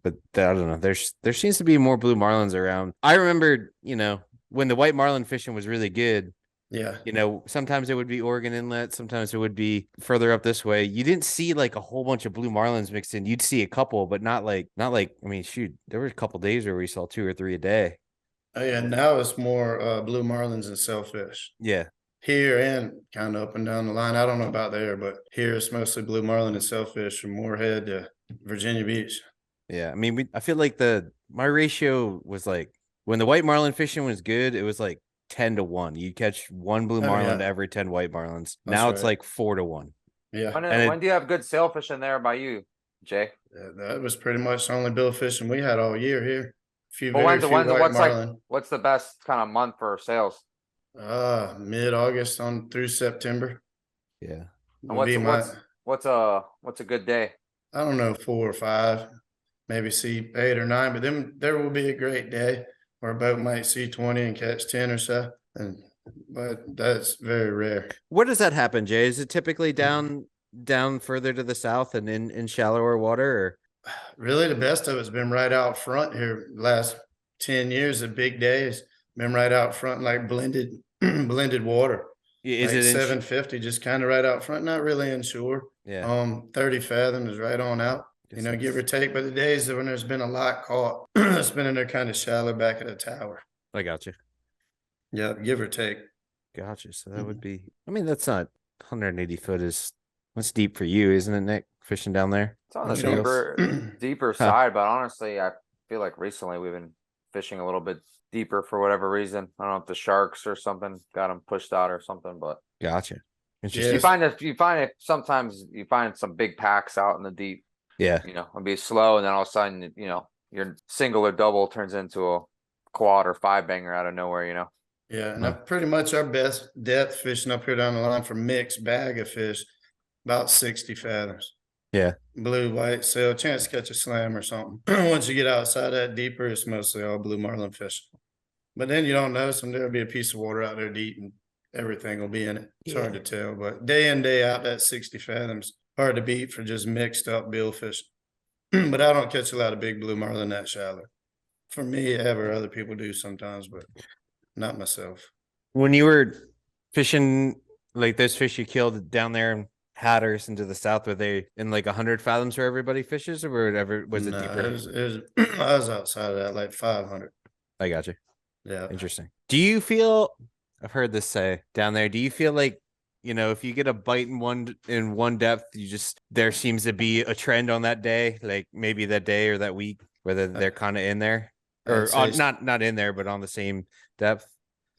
But I don't know. There seems to be more blue marlins around. I remember, you know, when the white marlin fishing was really good. Yeah. You know, sometimes it would be Oregon Inlet, sometimes it would be further up this way. You didn't see like a whole bunch of blue marlins mixed in. You'd see a couple, but not like I mean, shoot, there were a couple days where we saw 2 or 3 a day. Oh yeah, now it's more blue marlins and sailfish. Yeah. Here and kind of up and down the line. I don't know about there, but here it's mostly blue marlin and sailfish from Moorhead to Virginia Beach. Yeah, I mean, I feel like my ratio was like when the white marlin fishing was good, it was like 10-1. You'd catch 1 blue marlin to every 10 white marlins. Now it's like 4-1. Yeah. When do you have good sailfish in there by you, Jay? That was pretty much the only bill fishing we had all year here. What's the best kind of month for sales? Mid-August on through September. Yeah. And what's a good day? I don't know, 4 or 5, maybe see 8 or 9, but then there will be a great day where a boat might see 20 and catch 10 or so. But that's very rare. Where does that happen, Jay? Is it typically down further to the south and in shallower water? Or? Really, the best of it's been right out front here. Last 10 years of big days, been right out front, like blended water. Is like it 750, just kind of right out front, not really inshore. Yeah. 30 fathom is right on out. You know, give or take. But the days when there's been a lot caught, it's been in there kind of shallow back at the tower. I got you. Yeah, give or take. Gotcha. So that would be, I mean, that's not 180 foot that's deep for you, isn't it, Nick? fishing down there? It's on the You deeper deeper Huh. side, but honestly, I feel like recently we've been fishing a little bit deeper for whatever reason. I don't know if the sharks or something got them pushed out or something, but Gotcha. you Interesting. find it sometimes you find some big packs out in the deep, Yeah. you know, and be slow, and then all of a sudden, you know, your single or double turns into a quad or 5-banger out of nowhere, you know. Yeah, and pretty much our best depth fishing up here down the line for mixed bag of fish, about 60 fathoms. Yeah. Blue, white, sail, chance to catch a slam or something. Once you get outside that deeper, it's mostly all blue marlin fishing. But then you don't know, someday there'll be a piece of water out there to eat and everything will be in it. It's hard to tell, but day in, day out, that 60 fathoms, hard to beat for just mixed up billfish. But I don't catch a lot of big blue marlin that shallow. For me, ever, other people do sometimes, but not myself. When you were fishing, like those fish you killed down there in Hatteras into the south, were they in like 100 fathoms where everybody fishes, or whatever? Was it No, deeper? it was I was outside of that, like 500. I got you. Yeah. Interesting. Do you feel? I've heard this say down there. Do you feel like, you know, if you get a bite in one depth, there seems to be a trend on that day, like maybe that day or that week, whether they're kind of in there or not in there, but on the same depth?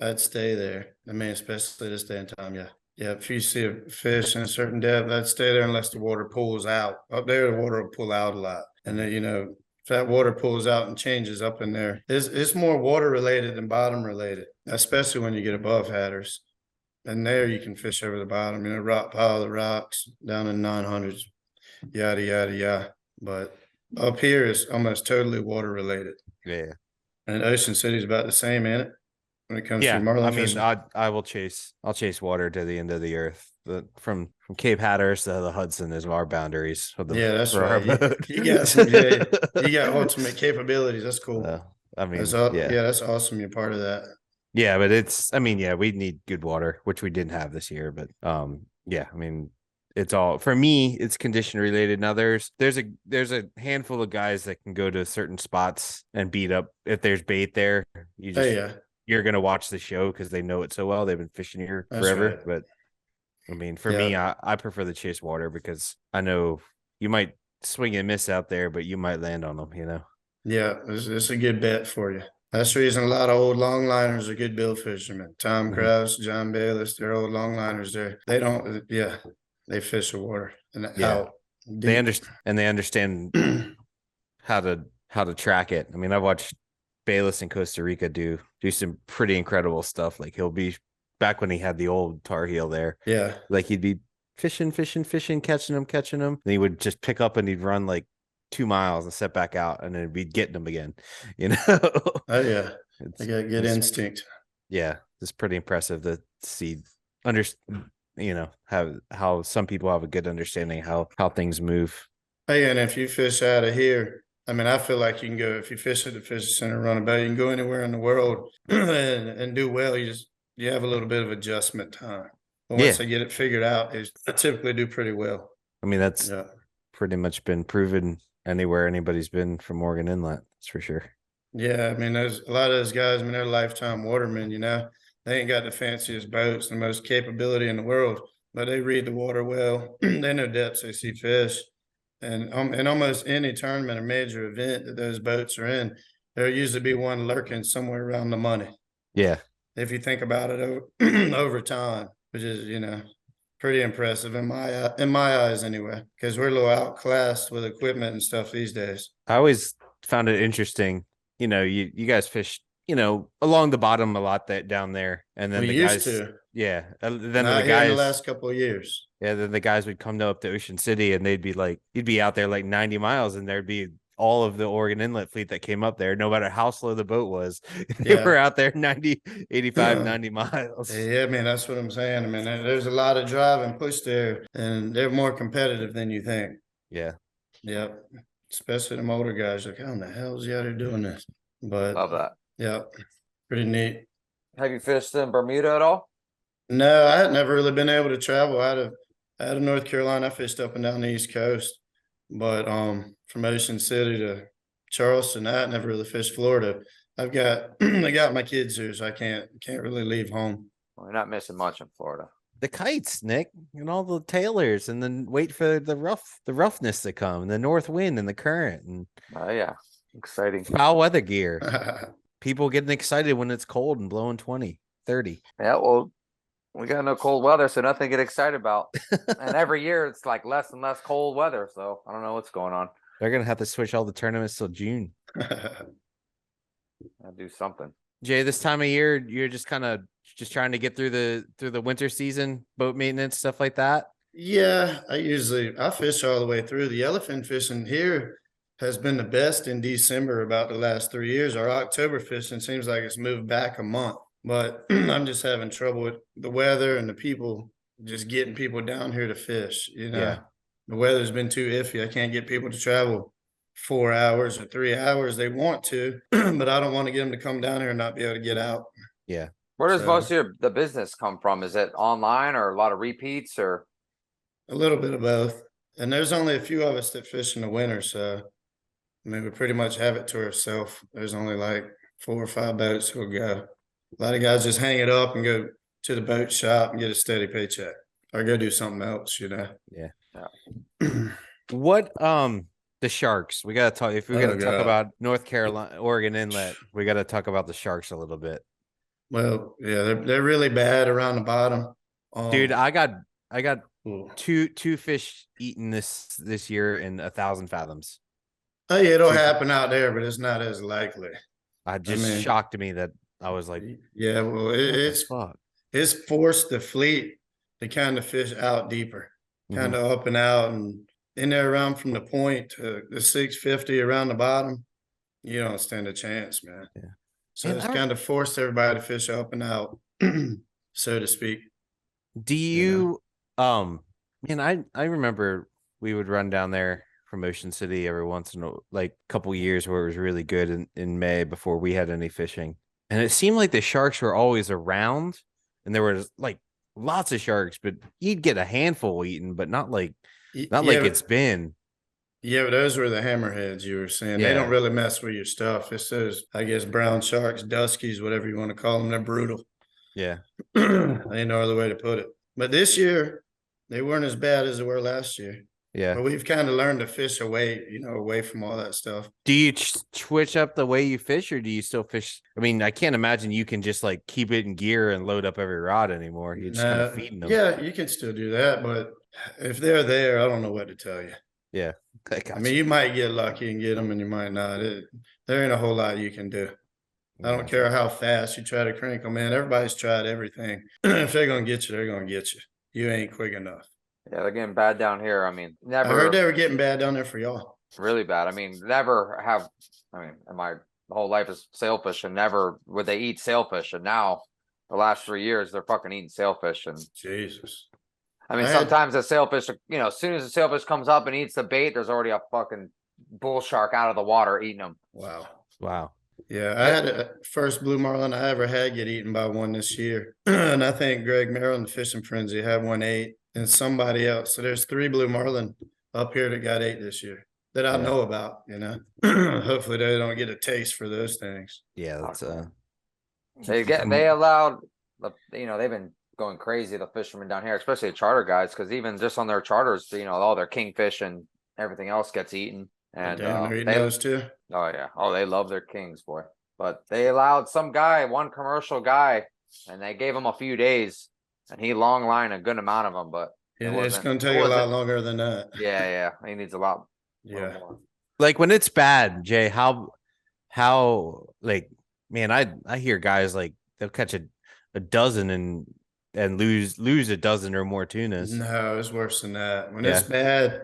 I'd stay there. I mean, especially this day and time. Yeah. Yeah. If you see a fish in a certain depth, I'd stay there unless the water pulls out. Up there, the water will pull out a lot. And then, you know, if that water pulls out and changes up in there, it's more water related than bottom related, especially when you get above Hatteras. And there you can fish over the bottom, you know, rock pile of rocks down in 900s, yada, yada, yada. But up here is almost totally water related. Yeah. And Ocean City's about the same in it when it comes Yeah. to marlin I mean, fishing. I'll chase water to the end of the earth. From Cape Hatteras to the Hudson is our boundaries. Yeah, that's for our right. boat. You got some, yeah, you got ultimate capabilities. That's cool. I mean, yeah, that's awesome. You're part of that. Yeah, but I mean, yeah, we need good water, which we didn't have this year, but yeah, I mean, it's all, for me, it's condition related. Now there's a handful of guys that can go to certain spots and beat up if there's bait there. You're gonna watch the show because they know it so well. They've been fishing here forever. Right. But I mean, for me, I prefer the chase water because I know you might swing and miss out there, but you might land on them, you know. Yeah, it's a good bet for you. That's the reason a lot of old longliners are good bill fishermen. Tom Krause, John Bayless, they're old longliners. They fish the water and out. They understand how to track it. I mean, I've watched Bayless in Costa Rica do some pretty incredible stuff. Like he'll be back when he had the old Tar Heel there. Yeah. Like he'd be fishing, catching them. And he would just pick up and he'd run like 2 miles and set back out, and then we'd get them again, you know. Oh yeah, I got good instinct. Yeah, it's pretty impressive to see, you know, how some people have a good understanding how things move. Hey, and if you fish out of here, I mean, I feel like you can go, if you fish at the fishing center, run a boat, you can go anywhere in the world and do well. You have a little bit of adjustment time. But once they get it figured out, they typically do pretty well. I mean, that's pretty much been proven anywhere anybody's been from Morgan Inlet. That's for sure. Yeah, I mean, there's a lot of those guys, I mean, they're lifetime watermen, you know. They ain't got the fanciest boats, the most capability in the world, but they read the water well. They know depths, they see fish. And in almost any tournament or major event that those boats are in, there'll usually be one lurking somewhere around the money. Yeah. If you think about it over time, which is, you know, pretty impressive in my eyes anyway, because we're a little outclassed with equipment and stuff these days. I always found it interesting. You know, you guys fish, you know, along the bottom a lot that down there, and then we used to. Yeah. Then Not the guys in the last couple of years. Yeah, then the guys would come up to Ocean City, and they'd be like, you'd be out there like 90 miles, and there'd be all of the Oregon Inlet fleet that came up there, no matter how slow the boat was. They were out there 90 miles. Yeah, I mean, that's what I'm saying. I mean, there's a lot of drive and push there, and they're more competitive than you think. Yeah. Yep. Especially them older guys, like, how in the hell is he out here doing this? But love that. Yeah, pretty neat. Have you fished in Bermuda at all? No, I had never really been able to travel out of North Carolina. I fished up and down the East Coast, but from Ocean City to Charleston, I had never really fished Florida. I got my kids here, so I can't really leave home. Well, you're not missing much in Florida. the kites, Nick, and all the tailors, and then wait for the roughness to come, and the north wind and the current and Oh yeah, exciting. foul weather gear. People getting excited when it's cold and blowing 20, 30. Yeah, well, we got no cold weather, so nothing to get excited about. And every year it's like less and less cold weather, so I don't know what's going on. They're gonna have to switch all the tournaments till June. I'll do something. Jay, this time of year, you're just kind of just trying to get through the winter season, boat maintenance, stuff like that. Yeah, I fish all the way through. The yellowfin fishing here has been the best in December about the last 3 years. Our October fishing seems like it's moved back a month, but I'm just having trouble with the weather and the people, just getting people down here to fish. Yeah. The weather's been too iffy. I can't get people to travel 4 hours or 3 hours. They want to, but I don't want to get them to come down here and not be able to get out. Yeah. Where does So- most of the business come from? Is it online or a lot of repeats or? A little bit of both. And there's only a few of us that fish in the winter, so I mean, we pretty much have it to ourselves. There's only like 4 or 5 boats who'll go. A lot of guys just hang it up and go to the boat shop and get a steady paycheck, or go do something else, What the Sharks? We gotta talk. If we're gonna talk God. about North Carolina, Oregon Inlet, we gotta talk about the Sharks a little bit. Well, yeah, they're really bad around the bottom. Dude, I got Ooh. two fish eaten this year in 1,000 fathoms. Oh yeah, it'll happen out there, but it's not as likely. It just mean- shocked me that I was like, Yeah, well, what the it's fuck? it's forced the fleet to kind of fish out deeper, kind of up and out, and in there around from the point to the 650 around the bottom. You don't stand a chance, man. Yeah. So And it's I- kind of forced everybody to fish up and out, so to speak. Do you man, I remember we would run down there from Ocean City every once in a couple years where it was really good in May before we had any fishing. And it seemed like the sharks were always around and there was like lots of sharks, but you'd get a handful eaten, but not like it's been. Yeah, but those were the hammerheads you were saying. They Yeah. don't really mess with your stuff. It's those, I guess, brown sharks, duskies, whatever you want to call them. They're brutal. Yeah. Ain't no other way to put it. But this year, they weren't as bad as they were last year. Yeah. But we've kind of learned to fish away from all that stuff. Do you switch up the way you fish or do you still fish? I mean, I can't imagine you can just like keep it in gear and load up every rod anymore. You're just kind of feeding them. Yeah, you can still do that. But if they're there, I don't know what to tell you. Yeah. I mean, you might get lucky and get them and you might not. There ain't a whole lot you can do. I don't care how fast you try to crank them, man. Everybody's tried everything. If they're going to get you, they're going to get you. You ain't quick enough. Yeah, they're getting bad down here. I mean, I never heard they were getting bad down there for y'all. really bad. I mean, never have. I mean, in my whole life is sailfish, and never would they eat sailfish. And now, the last 3 years, they're fucking eating sailfish. And Jesus. I mean, I had- sometimes the sailfish, as soon as the sailfish comes up and eats the bait, there's already a fucking bull shark out of the water eating them. Wow. Wow. Yeah, I had a first blue marlin I ever had get eaten by one this year. And I think Greg Merrill, Fishing Frenzy, had one ate, and somebody else. So there's 3 blue marlin up here that got 8 this year that I know about, Hopefully they don't get a taste for those things. Yeah, that's They allowed they've been going crazy, the fishermen down here, especially the charter guys, because even just on their charters, all their kingfish and everything else gets eaten. And Damn, they're eating they, those too. oh yeah, they love their kings, boy. But they allowed one commercial guy, and they gave him a few days, and he long line a good amount of them. But It's going to take a lot longer than that. yeah, he needs a lot. Yeah. more. like when it's bad, Jay, how like, man, I hear guys like they'll catch a dozen and lose a dozen or more tunas. No, it's worse than that. When Yeah. it's bad,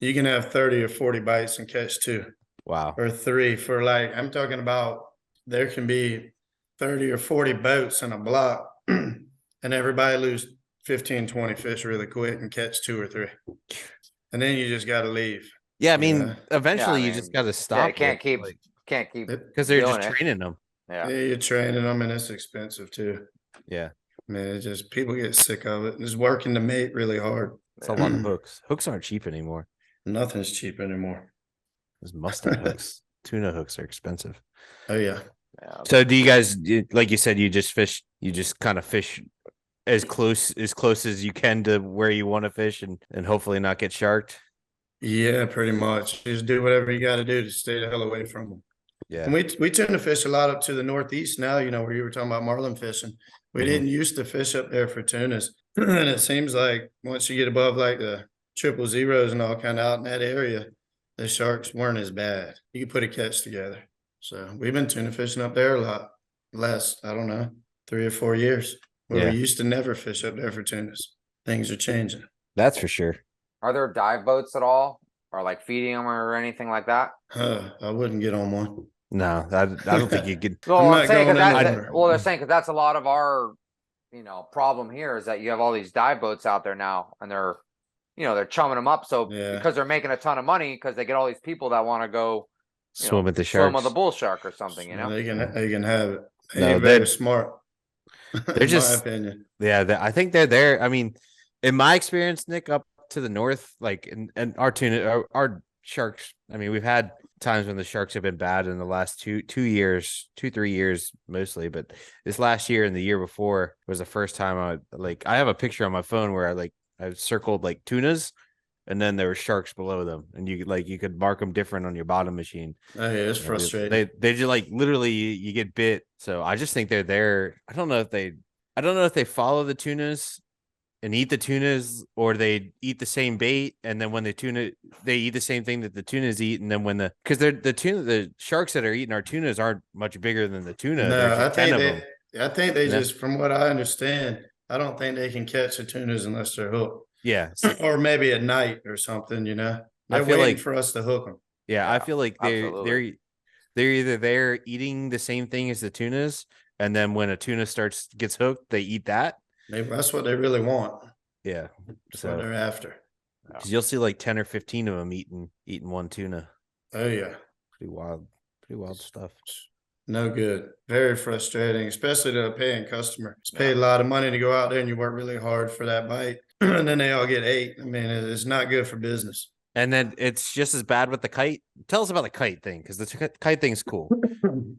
you can have 30 or 40 bites and catch 2 Wow. or 3 for I'm talking about there can be 30 or 40 boats in a block and everybody lose 15, 20 fish really quick and catch 2 or 3. And then you just got to leave. Yeah, I mean, Yeah. eventually Yeah, I you just mean, got to stop. you can't keep. because they're doing just it. training them. Yeah. Yeah, you're training them and it's expensive too. Yeah, Man, it just people get sick of it. It's working the mate really hard. it's a lot of hooks. Hooks aren't cheap anymore. Nothing's cheap anymore. Those mustard hooks, tuna hooks are expensive. Oh yeah. Yeah. So do you guys, like you said, you just kind of fish as close as you can to where you want to fish and hopefully not get sharked. Yeah, pretty much. Just do whatever you got to do to stay the hell away from them. Yeah. And we tend to fish a lot up to the northeast now, where you were talking about marlin fishing. We didn't used to fish up there for tunas. And it seems like once you get above like the 000s and all kind of out in that area, the sharks weren't as bad. You could put a catch together. So we've been tuna fishing up there a lot. Last, I don't know, 3 or 4 years. Where we used to never fish up there for tunas. Things are changing. That's for sure. Are there dive boats at all, or like feeding them or anything like that? I wouldn't get on one. No, I don't think you could. Well, I'm I'm saying not going because anywhere. well, they're saying because that's a lot of our, problem here is that you have all these dive boats out there now, and they're, they're chumming them up. So Yeah. because they're making a ton of money because they get all these people that want to go Swim with the swim sharks. with the bull shark or something, They can have it. They No, ain't very smart. They're just my opinion. Yeah, I think they're there. I mean, in my experience, Nick, up to the north, like and our tuna, our sharks. I mean, we've had times when the sharks have been bad in the last 3 years mostly, but this last year and the year before was the first time I have a picture on my phone where I circled like tunas, and then there were sharks below them, and you could mark them different on your bottom machine. Oh, yeah, it's frustrating. They just like literally you get bit. So I just think they're there. I don't know if they follow the tunas and eat the tunas, or they eat the same bait, and then when they eat the same thing that the tunas eat, and then because the sharks that are eating our tunas aren't much bigger than the tuna. No, There's like 10 of them. I think they just, from what I understand, I don't think they can catch the tunas unless they're hooked. Yeah, or maybe at night or something. They're feel waiting like- for us to hook them. yeah. I feel like absolutely. they're either there eating the same thing as the tunas, and then when a tuna gets hooked, they eat that. Maybe that's what they really want. Yeah, That's what they're after. 'cause you'll see like 10 or 15 of them eating one tuna. Oh yeah, Pretty wild stuff. no good. Very frustrating, especially to a paying customer. It's paid a lot of money to go out there and you work really hard for that bite, and then they all get ate. I mean, it's not good for business. And then it's just as bad with the kite. Tell us about the kite thing, because the kite thing's cool.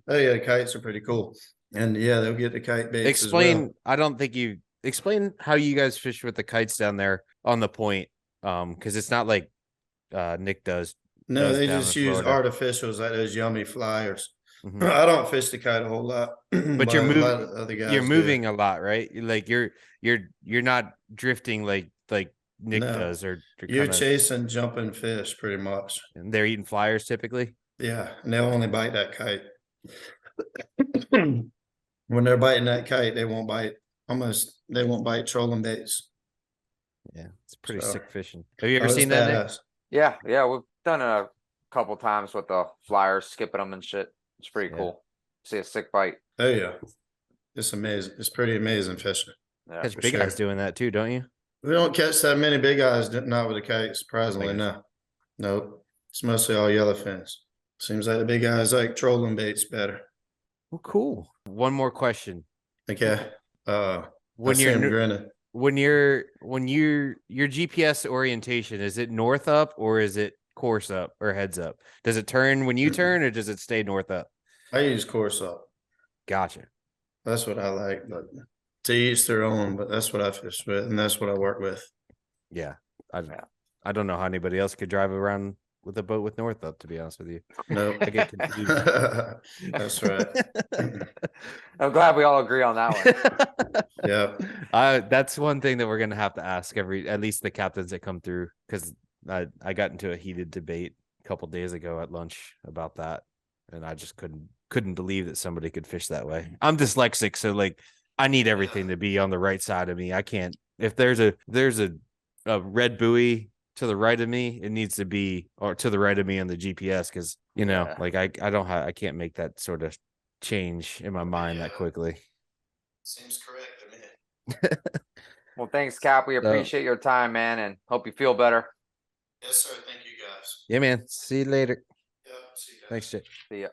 Oh yeah, the kites are pretty cool, and yeah, they'll get the kite baits. Explain. As well. I don't think you explain how you guys fish with the kites down there on the point. Because it's not like Nick does. No, they down just in use Florida. artificials like those yummy flyers. Mhm. I don't fish the kite a whole lot, But you're a moving. lot of other guys You're do. moving a lot, right? Like you're not drifting like Nick No. does, or You're kinda- chasing jumping fish pretty much. and they're eating flyers typically. Yeah, and they'll only bite that kite. When they're biting that kite, they won't bite trolling baits. Yeah, it's pretty So- sick fishing. Have you ever Oh, seen it's that, Nick? badass. Yeah, we've done it a couple times with the flyers, skipping them and shit. It's pretty Yeah. cool. See a sick bite. Oh yeah, it's amazing. It's pretty amazing fishing. Yeah. Catch for big sure. guys doing that too, don't you? We don't catch that many big eyes, not with a kite. Surprisingly, Big no. Nope, it's mostly all yellowfins. Seems like the big guys like trolling baits better. Well, cool. One more question. Okay. When I see you're him nu- grinning. when your GPS orientation, is it north up or is it course up or heads up? Does it turn when you turn, or does it stay north up? I use course up. Gotcha. That's what I like, but to each their own. But that's what I fish with, and that's what I work with. Yeah. Yeah. I don't know how anybody else could drive around with a boat with north up, to be honest with you. No, I get confused. that's right. I'm glad we all agree on that one. Yeah, That's one thing that we're gonna have to ask at least the captains that come through, because I got into a heated debate a couple days ago at lunch about that, and I just couldn't believe that somebody could fish that way. I'm dyslexic, so like I need everything to be on the right side of me. I can't, if there's a red buoy to the right of me, it needs to be, or to the right of me on the GPS, because Yeah. like I can't make that sort of change in my mind that quickly. seems correct to me. Well, thanks, Cap. We appreciate your time, man, and hope you feel better. Yes, sir. Thank you, guys. Yeah, man. See you later. Yep. See you guys. Thanks, Jay. See ya.